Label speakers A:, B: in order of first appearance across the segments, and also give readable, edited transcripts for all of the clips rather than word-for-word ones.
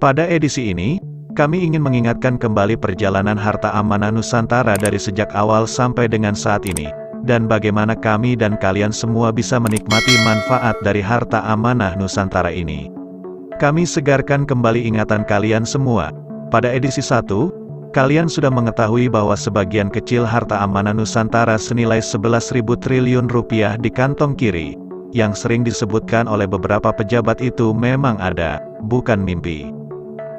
A: Pada edisi ini, kami ingin mengingatkan kembali perjalanan harta amanah Nusantara dari sejak awal sampai dengan saat ini, dan bagaimana kami dan kalian semua bisa menikmati manfaat dari harta amanah Nusantara ini. Kami segarkan kembali ingatan kalian semua. Pada edisi 1, kalian sudah mengetahui bahwa sebagian kecil harta amanah Nusantara senilai 11.000 triliun rupiah di kantong kiri, yang sering disebutkan oleh beberapa pejabat itu memang ada, bukan mimpi.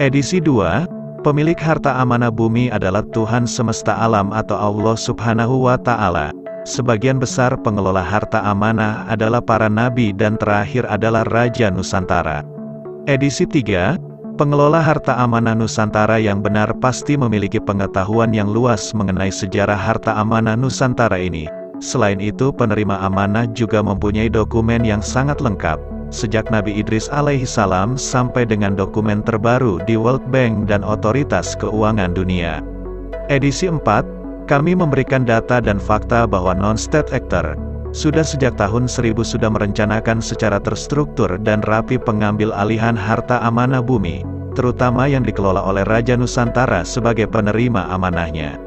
A: Edisi 2, pemilik harta amanah bumi adalah Tuhan semesta alam atau Allah Subhanahu wa Ta'ala. Sebagian besar pengelola harta amanah adalah para nabi dan terakhir adalah Raja Nusantara. Edisi 3, pengelola harta amanah Nusantara yang benar pasti memiliki pengetahuan yang luas mengenai sejarah harta amanah Nusantara ini. Selain itu, penerima amanah juga mempunyai dokumen yang sangat lengkap, sejak Nabi Idris alaihissalam sampai dengan dokumen terbaru di World Bank dan Otoritas Keuangan Dunia. Edisi 4, kami memberikan data dan fakta bahwa non-state actor sudah sejak tahun 1000 sudah merencanakan secara terstruktur dan rapi pengambil alihan harta amanah bumi, terutama yang dikelola oleh Raja Nusantara sebagai penerima amanahnya.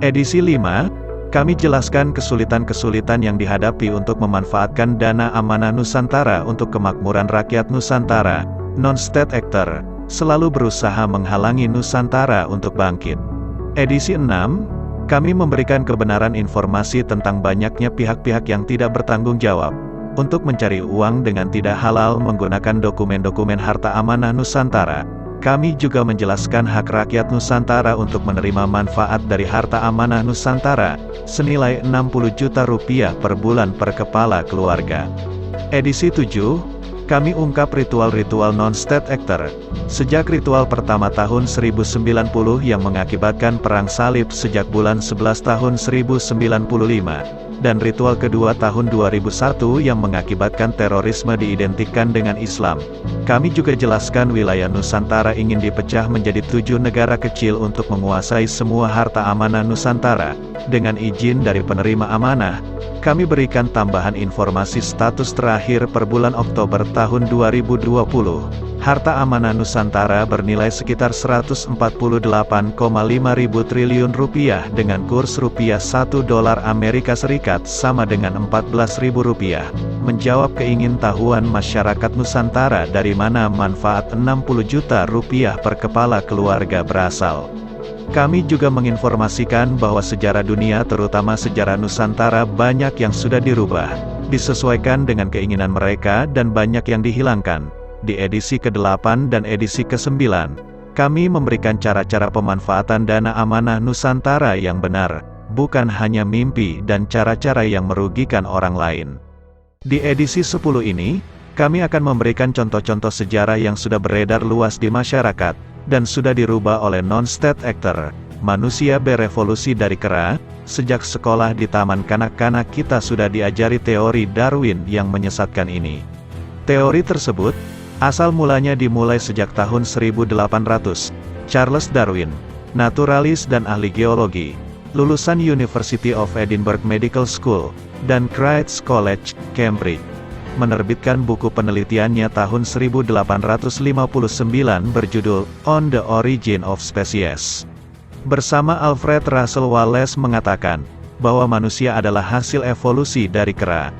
A: Edisi 5, kami jelaskan kesulitan-kesulitan yang dihadapi untuk memanfaatkan dana amanah Nusantara untuk kemakmuran rakyat Nusantara. Non-state actor selalu berusaha menghalangi Nusantara untuk bangkit. Edisi 6, kami memberikan kebenaran informasi tentang banyaknya pihak-pihak yang tidak bertanggung jawab untuk mencari uang dengan tidak halal menggunakan dokumen-dokumen harta amanah Nusantara. Kami juga menjelaskan hak rakyat Nusantara untuk menerima manfaat dari harta amanah Nusantara, senilai 60 juta rupiah per bulan per kepala keluarga. Edisi 7, kami ungkap ritual-ritual non-state actor. Sejak ritual pertama tahun 1090 yang mengakibatkan perang salib sejak bulan 11 tahun 1095, dan ritual kedua tahun 2001 yang mengakibatkan terorisme diidentikan dengan Islam. Kami juga jelaskan wilayah Nusantara ingin dipecah menjadi 7 negara kecil untuk menguasai semua harta amanah Nusantara. Dengan izin dari penerima amanah, kami berikan tambahan informasi status terakhir per bulan Oktober tahun 2020. Harta amanah Nusantara bernilai sekitar 148,5 ribu triliun rupiah dengan kurs rupiah 1 dolar Amerika Serikat sama dengan 14.000 rupiah. Menjawab keingintahuan masyarakat Nusantara dari mana manfaat 60 juta rupiah per kepala keluarga berasal. Kami juga menginformasikan bahwa sejarah dunia terutama sejarah Nusantara banyak yang sudah dirubah, disesuaikan dengan keinginan mereka dan banyak yang dihilangkan. Di edisi ke-8 dan edisi ke-9, kami memberikan cara-cara pemanfaatan dana amanah Nusantara yang benar, bukan hanya mimpi dan cara-cara yang merugikan orang lain. Di edisi 10 ini, kami akan memberikan contoh-contoh sejarah yang sudah beredar luas di masyarakat, dan sudah dirubah oleh non-state actor. Manusia berevolusi dari kera. Sejak sekolah di taman kanak-kanak kita sudah diajari teori Darwin yang menyesatkan ini. Teori tersebut, asal mulanya dimulai sejak tahun 1800. Charles Darwin, naturalis dan ahli geologi, lulusan University of Edinburgh Medical School, dan Christ's College, Cambridge, menerbitkan buku penelitiannya tahun 1859 berjudul On the Origin of Species. Bersama Alfred Russel Wallace mengatakan bahwa manusia adalah hasil evolusi dari kera.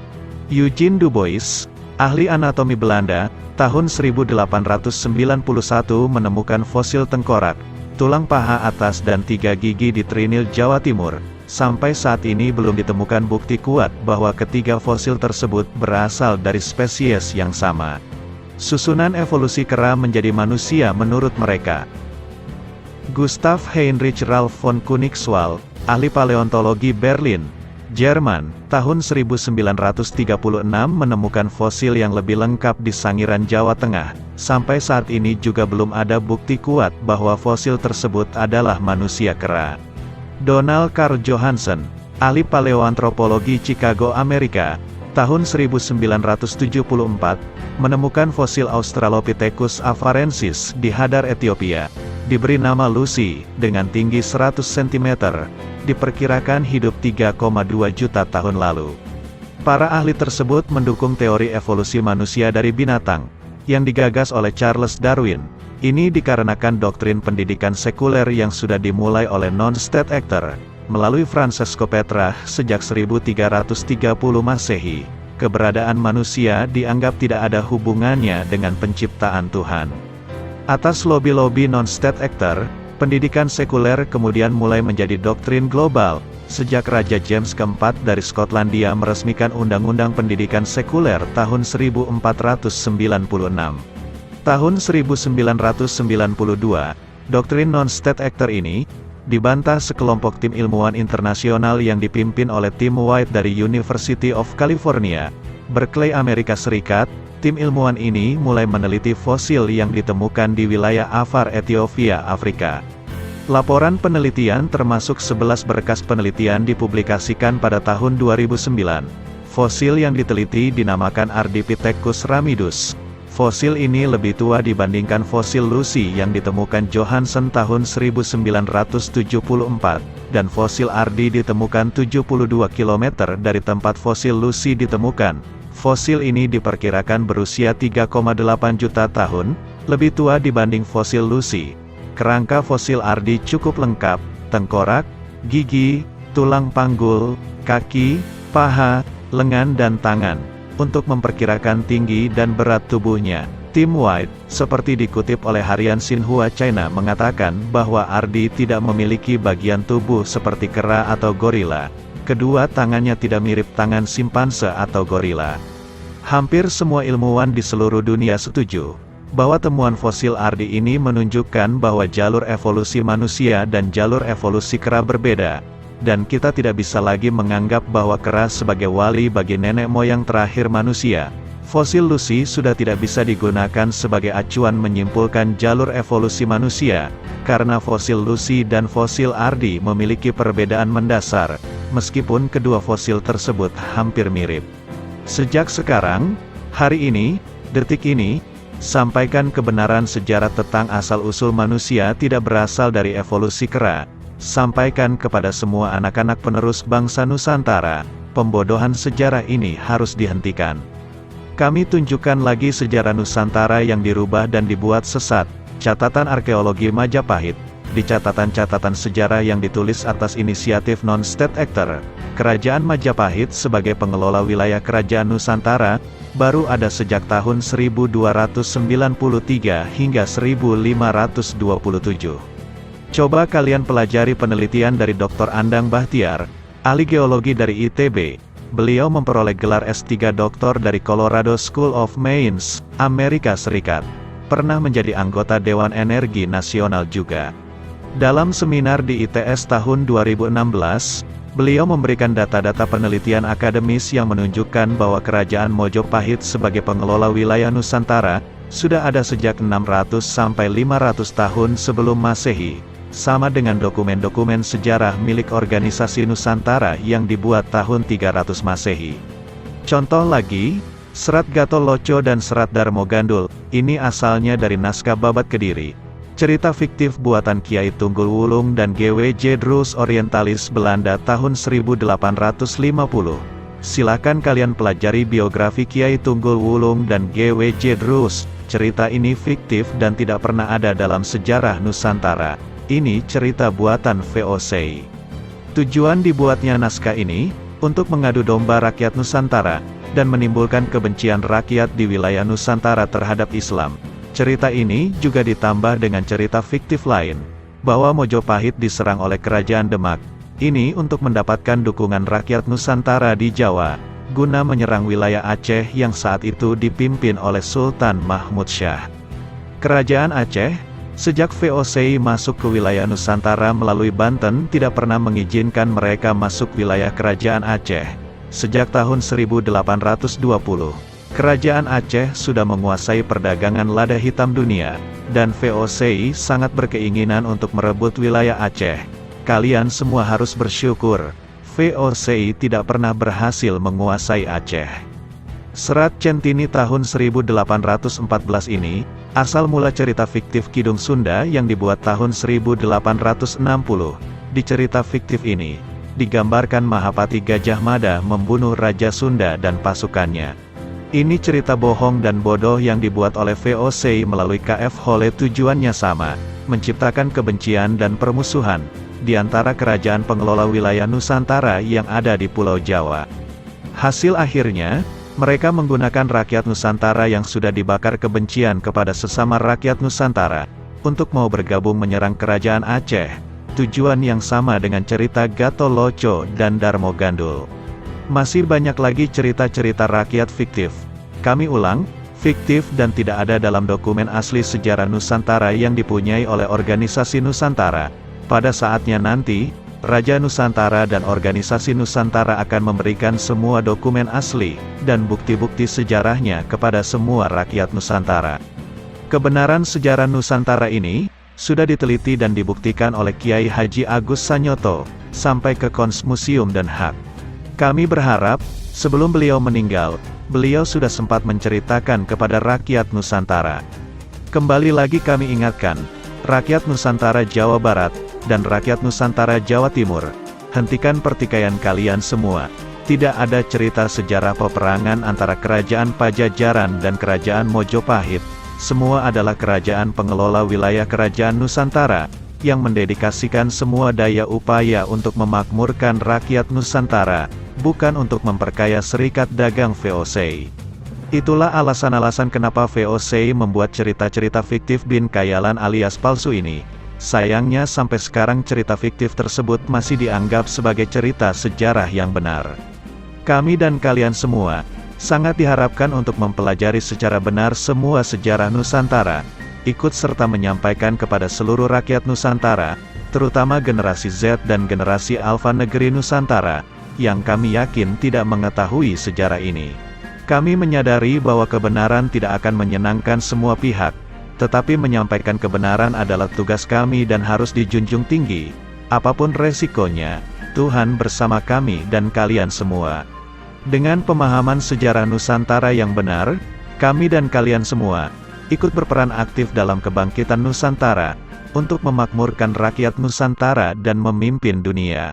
A: Eugene Du Bois, ahli anatomi Belanda, tahun 1891 menemukan fosil tengkorak, tulang paha atas dan 3 gigi di Trinil, Jawa Timur. Sampai saat ini belum ditemukan bukti kuat bahwa ketiga fosil tersebut berasal dari spesies yang sama. Susunan evolusi kera menjadi manusia menurut mereka. Gustav Heinrich Ralph von Koenigswald, ahli paleontologi Berlin, Jerman, tahun 1936 menemukan fosil yang lebih lengkap di Sangiran, Jawa Tengah. Sampai saat ini juga belum ada bukti kuat bahwa fosil tersebut adalah manusia kera. Donald Carl Johansen, ahli paleoantropologi Chicago, Amerika, tahun 1974, menemukan fosil Australopithecus afarensis di Hadar, Ethiopia. Diberi nama Lucy, dengan tinggi 100 cm, diperkirakan hidup 3,2 juta tahun lalu. Para ahli tersebut mendukung teori evolusi manusia dari binatang, yang digagas oleh Charles Darwin, Ini dikarenakan doktrin pendidikan sekuler yang sudah dimulai oleh non-state actor, melalui Francesco Petrarch sejak 1330 Masehi. Keberadaan manusia dianggap tidak ada hubungannya dengan penciptaan Tuhan. Atas lobi-lobi non-state actor, pendidikan sekuler kemudian mulai menjadi doktrin global, sejak Raja James keempat dari Skotlandia meresmikan Undang-Undang Pendidikan Sekuler tahun 1496. Tahun 1992, doktrin non-state actor ini dibantah sekelompok tim ilmuwan internasional yang dipimpin oleh Tim White dari University of California, Berkeley, Amerika Serikat. Tim ilmuwan ini mulai meneliti fosil yang ditemukan di wilayah Afar, Ethiopia, Afrika. Laporan penelitian termasuk 11 berkas penelitian dipublikasikan pada tahun 2009. Fosil yang diteliti dinamakan Ardipithecus ramidus. Fosil ini lebih tua dibandingkan fosil Lucy yang ditemukan Johansen tahun 1974, dan fosil Ardi ditemukan 72 km dari tempat fosil Lucy ditemukan. Fosil ini diperkirakan berusia 3,8 juta tahun, lebih tua dibanding fosil Lucy. Kerangka fosil Ardi cukup lengkap, tengkorak, gigi, tulang panggul, kaki, paha, lengan dan tangan, untuk memperkirakan tinggi dan berat tubuhnya. Tim White, seperti dikutip oleh harian Xinhua China, mengatakan bahwa Ardi tidak memiliki bagian tubuh seperti kera atau gorila. Kedua tangannya tidak mirip tangan simpanse atau gorila. Hampir semua ilmuwan di seluruh dunia setuju bahwa temuan fosil Ardi ini menunjukkan bahwa jalur evolusi manusia dan jalur evolusi kera berbeda, dan kita tidak bisa lagi menganggap bahwa kera sebagai wali bagi nenek moyang terakhir manusia. Fosil Lucy sudah tidak bisa digunakan sebagai acuan menyimpulkan jalur evolusi manusia, karena fosil Lucy dan fosil Ardi memiliki perbedaan mendasar, meskipun kedua fosil tersebut hampir mirip. Sejak sekarang, hari ini, detik ini, sampaikan kebenaran sejarah tentang asal-usul manusia tidak berasal dari evolusi kera. Sampaikan kepada semua anak-anak penerus bangsa Nusantara, pembodohan sejarah ini harus dihentikan. Kami tunjukkan lagi sejarah Nusantara yang dirubah dan dibuat sesat. Catatan arkeologi Majapahit. Di catatan-catatan sejarah yang ditulis atas inisiatif non-state actor, Kerajaan Majapahit sebagai pengelola wilayah Kerajaan Nusantara, baru ada sejak tahun 1293 hingga 1527. Coba kalian pelajari penelitian dari Dr. Andang Bahtiar, ahli geologi dari ITB. Beliau memperoleh gelar S3 Doktor dari Colorado School of Mines, Amerika Serikat. Pernah menjadi anggota Dewan Energi Nasional juga. Dalam seminar di ITS tahun 2016, beliau memberikan data-data penelitian akademis yang menunjukkan bahwa Kerajaan Mojopahit sebagai pengelola wilayah Nusantara, sudah ada sejak 600 sampai 500 tahun sebelum Masehi, sama dengan dokumen-dokumen sejarah milik organisasi Nusantara yang dibuat tahun 300 Masehi. Contoh lagi, Serat Gatot Loco dan Serat Darmo Gandul, ini asalnya dari naskah Babat Kediri. Cerita fiktif buatan Kiai Tunggul Wulung dan G.W.J. Droes Orientalis Belanda tahun 1850. Silakan kalian pelajari biografi Kiai Tunggul Wulung dan G.W.J. Droes. Cerita ini fiktif dan tidak pernah ada dalam sejarah Nusantara. Ini cerita buatan VOC. Tujuan dibuatnya naskah ini, untuk mengadu domba rakyat Nusantara, dan menimbulkan kebencian rakyat di wilayah Nusantara terhadap Islam. Cerita ini juga ditambah dengan cerita fiktif lain, bahwa Mojopahit diserang oleh Kerajaan Demak. Ini untuk mendapatkan dukungan rakyat Nusantara di Jawa, guna menyerang wilayah Aceh yang saat itu dipimpin oleh Sultan Mahmud Syah. Kerajaan Aceh, sejak VOC masuk ke wilayah Nusantara melalui Banten tidak pernah mengizinkan mereka masuk wilayah Kerajaan Aceh. Sejak tahun 1820. Kerajaan Aceh sudah menguasai perdagangan lada hitam dunia, dan VOC sangat berkeinginan untuk merebut wilayah Aceh. Kalian semua harus bersyukur, VOC tidak pernah berhasil menguasai Aceh. Serat Centini tahun 1814 ini, asal mula cerita fiktif Kidung Sunda yang dibuat tahun 1860. Di cerita fiktif ini, digambarkan Mahapati Gajah Mada membunuh Raja Sunda dan pasukannya. Ini cerita bohong dan bodoh yang dibuat oleh VOC melalui KF Hole. Tujuannya sama, menciptakan kebencian dan permusuhan di antara kerajaan pengelola wilayah Nusantara yang ada di Pulau Jawa. Hasil akhirnya, mereka menggunakan rakyat Nusantara yang sudah dibakar kebencian kepada sesama rakyat Nusantara, untuk mau bergabung menyerang kerajaan Aceh. Tujuan yang sama dengan cerita Gatot Loco dan Darmo Gandul. Masih banyak lagi cerita-cerita rakyat fiktif. Kami ulang, fiktif dan tidak ada dalam dokumen asli sejarah Nusantara yang dipunyai oleh organisasi Nusantara. Pada saatnya nanti, Raja Nusantara dan organisasi Nusantara akan memberikan semua dokumen asli dan bukti-bukti sejarahnya kepada semua rakyat Nusantara. Kebenaran sejarah Nusantara ini sudah diteliti dan dibuktikan oleh Kiai Haji Agus Sanyoto sampai ke Kons Museum Den Haag. Kami berharap, sebelum beliau meninggal, beliau sudah sempat menceritakan kepada rakyat Nusantara. Kembali lagi kami ingatkan, rakyat Nusantara Jawa Barat, dan rakyat Nusantara Jawa Timur, hentikan pertikaian kalian semua. Tidak ada cerita sejarah peperangan antara kerajaan Pajajaran dan kerajaan Mojopahit. Semua adalah kerajaan pengelola wilayah kerajaan Nusantara, yang mendedikasikan semua daya upaya untuk memakmurkan rakyat Nusantara, bukan untuk memperkaya serikat dagang VOC. Itulah alasan-alasan kenapa VOC membuat cerita-cerita fiktif bin khayalan alias palsu ini. Sayangnya sampai sekarang cerita fiktif tersebut masih dianggap sebagai cerita sejarah yang benar. Kami dan kalian semua, sangat diharapkan untuk mempelajari secara benar semua sejarah Nusantara, ikut serta menyampaikan kepada seluruh rakyat Nusantara, terutama generasi Z dan generasi Alfa negeri Nusantara, yang kami yakin tidak mengetahui sejarah ini. Kami menyadari bahwa kebenaran tidak akan menyenangkan semua pihak, tetapi menyampaikan kebenaran adalah tugas kami dan harus dijunjung tinggi. Apapun resikonya, Tuhan bersama kami dan kalian semua. Dengan pemahaman sejarah Nusantara yang benar, kami dan kalian semua ikut berperan aktif dalam kebangkitan Nusantara, untuk memakmurkan rakyat Nusantara dan memimpin dunia.